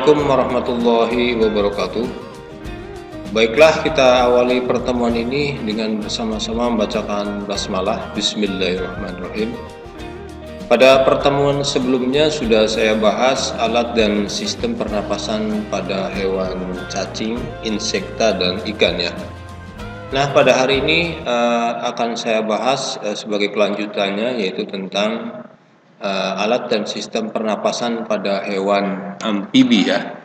Assalamualaikum warahmatullahi wabarakatuh. Baiklah, kita awali pertemuan ini dengan bersama-sama membacakan basmalah. Bismillahirrahmanirrahim. Pada pertemuan sebelumnya sudah saya bahas alat dan sistem pernapasan pada hewan cacing, insekta, dan ikan ya. Nah, pada hari ini akan saya bahas sebagai kelanjutannya, yaitu tentang alat dan sistem pernapasan pada hewan amfibi ya.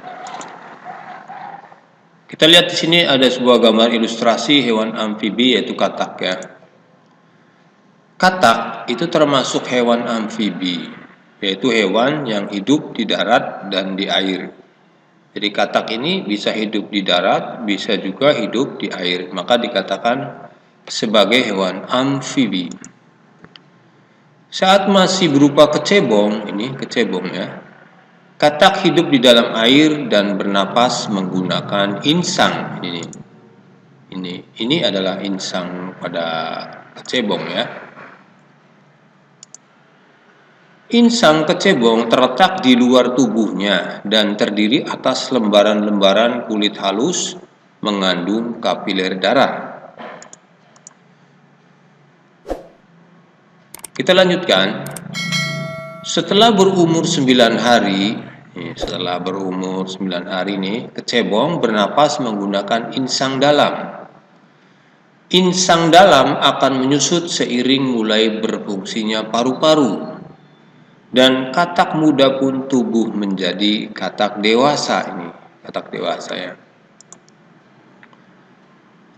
Kita lihat di sini ada sebuah gambar ilustrasi hewan amfibi, yaitu katak ya. Katak itu termasuk hewan amfibi, yaitu hewan yang hidup di darat dan di air. Jadi katak ini bisa hidup di darat, bisa juga hidup di air, maka dikatakan sebagai hewan amfibi. Saat masih berupa kecebong, ini kecebong ya, katak hidup di dalam air dan bernapas menggunakan insang. Ini adalah insang pada kecebong ya. Insang kecebong terletak di luar tubuhnya dan terdiri atas lembaran-lembaran kulit halus mengandung kapiler darah. Kita lanjutkan. Setelah berumur 9 hari, nih, kecebong bernapas menggunakan insang dalam. Insang dalam akan menyusut seiring mulai berfungsinya paru-paru. Dan katak muda pun tumbuh menjadi katak dewasa ini, katak dewasa ya.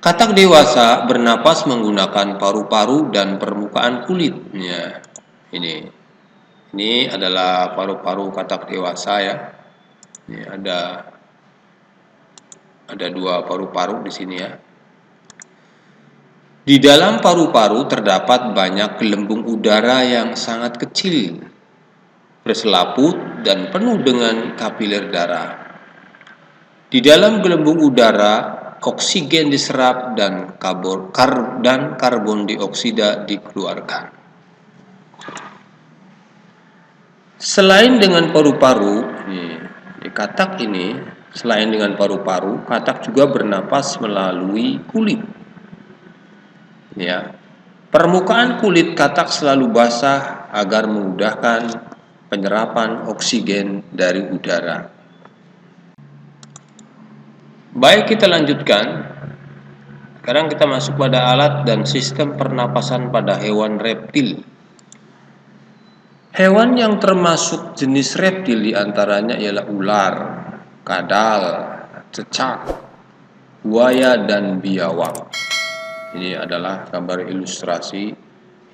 Katak dewasa bernapas menggunakan paru-paru dan permukaan kulitnya. Ini adalah paru-paru katak dewasa ya. Ini ada dua paru-paru di sini ya. Di dalam paru-paru terdapat banyak gelembung udara yang sangat kecil, berselaput dan penuh dengan kapiler darah. Di dalam gelembung udara, oksigen diserap dan karbon dioksida dikeluarkan. Selain dengan paru-paru, di katak ini, selain dengan paru-paru, katak juga bernapas melalui kulit. Ya, permukaan kulit katak selalu basah agar memudahkan penyerapan oksigen dari udara. Baik, kita lanjutkan. Sekarang kita masuk pada alat dan sistem pernapasan pada hewan reptil. Hewan yang termasuk jenis reptil diantaranya ialah ular, kadal, cecak, buaya, dan biawak. Ini adalah gambar ilustrasi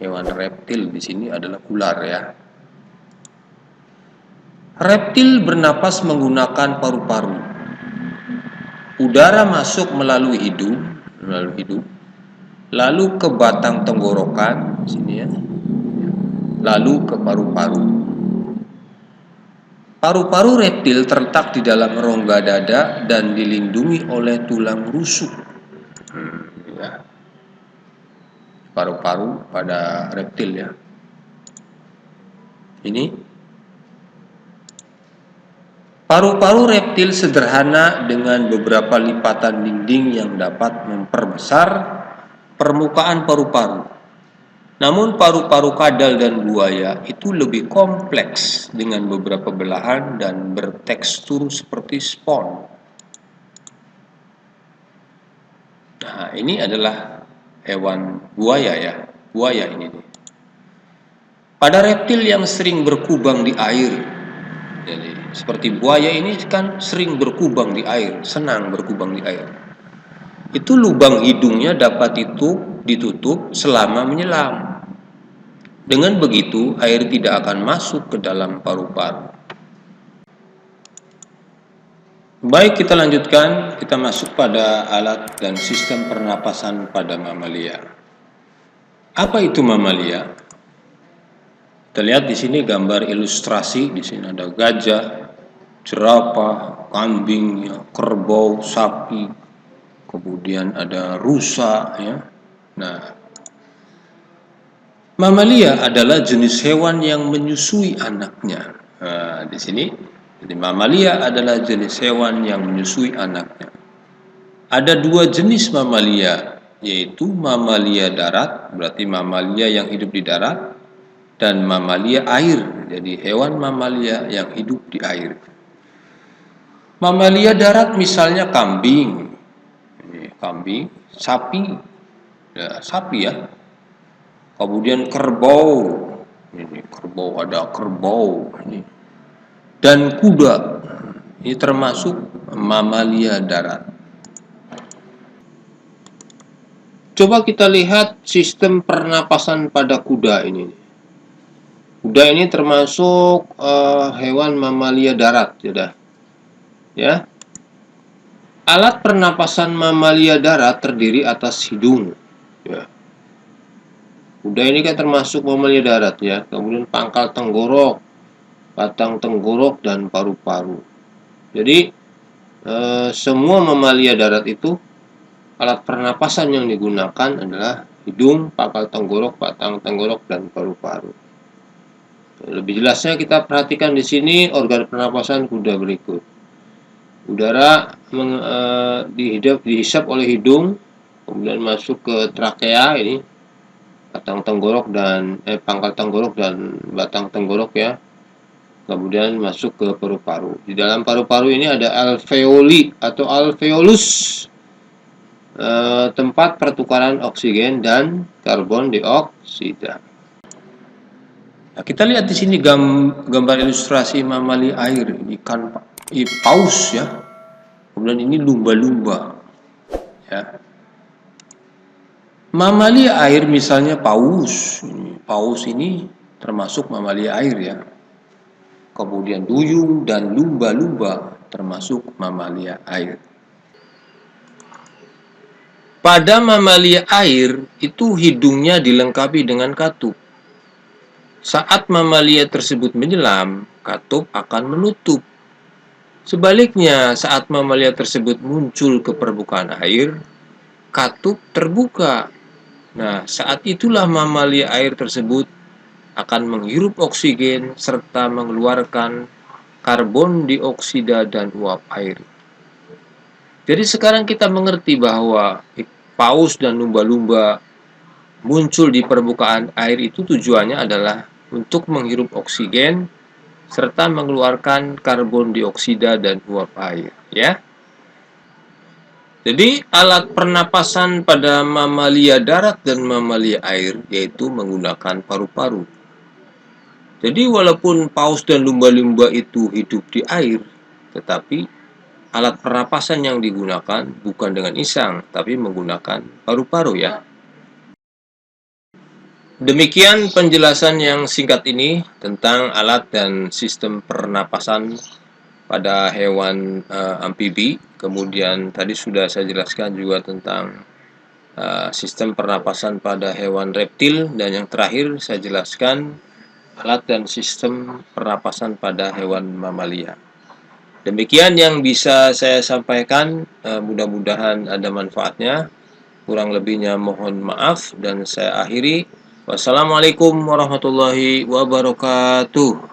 hewan reptil. Di sini adalah ular ya. Reptil bernapas menggunakan paru-paru. Udara masuk melalui hidung, lalu ke batang tenggorokan, sini ya, lalu ke paru-paru. Paru-paru reptil terletak di dalam rongga dada dan dilindungi oleh tulang rusuk. Ya. Paru-paru pada reptil ya. Ini paru-paru reptil sederhana dengan beberapa lipatan dinding yang dapat memperbesar permukaan paru-paru. Namun paru-paru kadal dan buaya itu lebih kompleks dengan beberapa belahan dan bertekstur seperti spons. Nah, ini adalah hewan buaya ya. Buaya ini. Pada reptil yang sering berkubang di air, jadi seperti buaya ini kan sering berkubang di air, senang berkubang di air. Itu lubang hidungnya dapat ditutup selama menyelam. Dengan begitu, air tidak akan masuk ke dalam paru-paru. Baik, kita lanjutkan. Kita masuk pada alat dan sistem pernapasan pada mamalia. Apa itu mamalia? Kita lihat di sini gambar ilustrasi. Di sini ada gajah, jerapah, kambing, ya, kerbau, sapi, kemudian ada rusa. Ya. Nah, mamalia adalah jenis hewan yang menyusui anaknya. Nah, di sini Jadi mamalia adalah jenis hewan yang menyusui anaknya. Ada dua jenis mamalia, yaitu mamalia darat, berarti mamalia yang hidup di darat, dan mamalia air, jadi hewan mamalia yang hidup di air. Mamalia darat misalnya kambing, kambing, sapi, ya, sapi ya. Kemudian kerbau, ini kerbau, ada kerbau, ini. Dan kuda, ini termasuk mamalia darat. Coba kita lihat sistem pernapasan pada kuda ini. Kuda ini termasuk hewan mamalia darat, ya. Alat pernapasan mamalia darat terdiri atas hidung, ya. Kuda ini kan termasuk mamalia darat, ya. Kemudian pangkal tenggorok, batang tenggorok, dan paru-paru. Jadi semua mamalia darat itu alat pernapasan yang digunakan adalah hidung, pangkal tenggorok, batang tenggorok, dan paru-paru. Lebih jelasnya kita perhatikan di sini organ pernapasan kuda berikut. Udara dihisap oleh hidung, kemudian masuk ke trakea ini, batang tenggorok dan pangkal tenggorok dan batang tenggorok, ya. Kemudian masuk ke paru-paru. Di dalam paru-paru ini ada alveoli atau alveolus, tempat pertukaran oksigen dan karbon dioksida. Nah, kita lihat di sini gambar ilustrasi mamalia air, ikan paus, ya. Kemudian ini lumba-lumba, ya. Mamalia air misalnya paus. Paus ini termasuk mamalia air, ya. Kemudian duyung dan lumba-lumba termasuk mamalia air. Pada mamalia air itu hidungnya dilengkapi dengan katup. Saat mamalia tersebut menyelam, katup akan menutup. Sebaliknya, saat mamalia tersebut muncul ke permukaan air, katup terbuka. Nah, saat itulah mamalia air tersebut akan menghirup oksigen serta mengeluarkan karbon dioksida dan uap air. Jadi sekarang kita mengerti bahwa paus dan lumba-lumba muncul di permukaan air itu tujuannya adalah untuk menghirup oksigen serta mengeluarkan karbon dioksida dan uap air, ya. Jadi alat pernapasan pada mamalia darat dan mamalia air yaitu menggunakan paru-paru. Jadi walaupun paus dan lumba-lumba itu hidup di air, tetapi alat pernapasan yang digunakan bukan dengan insang, tapi menggunakan paru-paru, ya. Demikian penjelasan yang singkat ini tentang alat dan sistem pernapasan pada hewan amfibi. Kemudian tadi sudah saya jelaskan juga tentang sistem pernapasan pada hewan reptil, dan yang terakhir saya jelaskan alat dan sistem pernapasan pada hewan mamalia. Demikian yang bisa saya sampaikan, mudah-mudahan ada manfaatnya. Kurang lebihnya mohon maaf, dan saya akhiri. Wassalamualaikum warahmatullahi wabarakatuh.